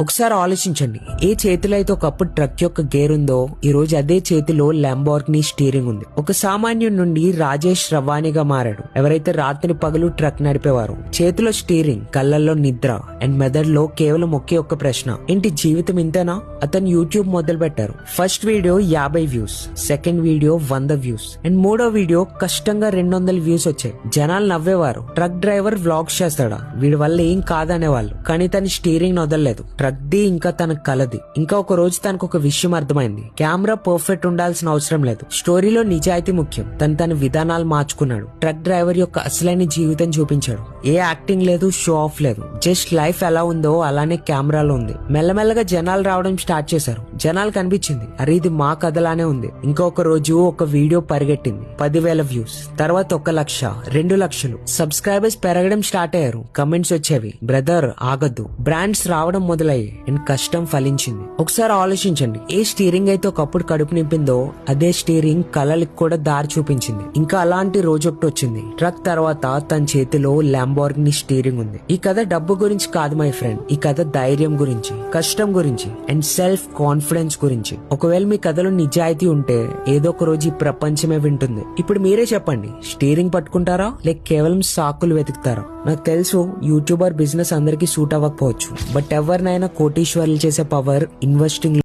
ఒకసారి ఆలోచించండి, ఏ చేతిలో అయితే ఒకప్పుడు ట్రక్ యొక్క గేర్ ఉందో ఈ రోజు అదే చేతిలో ల్యాంబోర్గినీ స్టీరింగ్ ఉంది. ఒక సామాన్యుడి నుండి రాజేష్ రవాణిగా మారాడు. ఎవరైతే రాత్రి పగలు ట్రక్ నడిపేవారు. చేతిలో స్టీరింగ్, కళ్ళల్లో నిద్ర అండ్ మెదడులో కేవలం ఒకే ఒక్క ప్రశ్న, ఏంటి జీవితం ఇంతేనా? అతను యూట్యూబ్ మొదలు పెట్టారు. First video 50 views, second video 100 views and మూడో వీడియో కష్టంగా 200 వ్యూస్ వచ్చాయి. జనాలు నవ్వేవారు, ట్రక్ డ్రైవర్ వ్లాగ్స్ చేస్తాడా, వీడి వల్ల ఏం కాదనేవాళ్ళు. కానీ తన స్టీరింగ్ వదలలేదు. ట్రక్ది ఇంకా తన కలది. ఇంకా ఒక రోజు తనకు ఒక విషయం అర్థమైంది, కెమెరా పర్ఫెక్ట్ ఉండాల్సిన అవసరం లేదు, స్టోరీలో నిజాయితీ ముఖ్యం. తన విధానాలు మార్చుకున్నాడు. ట్రక్ డ్రైవర్ యొక్క అసలైన జీవితం చూపించాడు. ఏ యాక్టింగ్ లేదు, షో ఆఫ్ లేదు, జస్ట్ లైఫ్ ఎలా ఉందో అలానే కెమెరాలో ఉంది. మెల్లమెల్లగా జనాలు రావడం స్టార్ట్ చేశారు. జనాలు కనిపించింది, అరే ఇది మా కథలానే ఉంది. ఇంకొక రోజు ఒక వీడియో పరిగెట్టింది, 10,000 వ్యూస్, తర్వాత 1,00,000, 2,00,000. సబ్స్క్రైబర్స్ పెరగడం స్టార్ట్ అయ్యారు. కమెంట్స్ వచ్చేవి, బ్రదర్ ఆగద్దు. బ్రాండ్స్ రావడం మొదలయ్యాయి అండ్ కష్టం ఫలించింది. ఒకసారి ఆలోచించండి, ఏ స్టీరింగ్ అయితే ఒకప్పుడు కడుపు నింపిందో అదే స్టీరింగ్ కళలకు కూడా దారి చూపించింది. ఇంకా అలాంటి రోజు ఒకటి వచ్చింది. ట్రక్ తర్వాత తన చేతిలో ల్యాంబోర్గినీ స్టీరింగ్ ఉంది. ఈ కథ డబ్బు గురించి కాదు మై ఫ్రెండ్, ఈ కథ ధైర్యం గురించి, కష్టం గురించి అండ్ సెల్ఫ్ కాన్ఫిడెన్స్ గురించి. ఒకవేళ మీ కథలో నిజాయితీ ఉంటే ఏదో ఒక రోజు ఈ ప్రపంచమే వింటుంది. ఇప్పుడు మీరే చెప్పండి, స్టీరింగ్ పట్టుకుంటారా లేక కేవలం సాకులు వెతుకుతారా? నాకు తెలుసు యూట్యూబర్ బిజినెస్ అందరికీ సూట్ అవ్వకపోవచ్చు, బట్ ఎవరినైనా కోటీశ్వర్లు చేసే పవర్ ఇన్వెస్టింగ్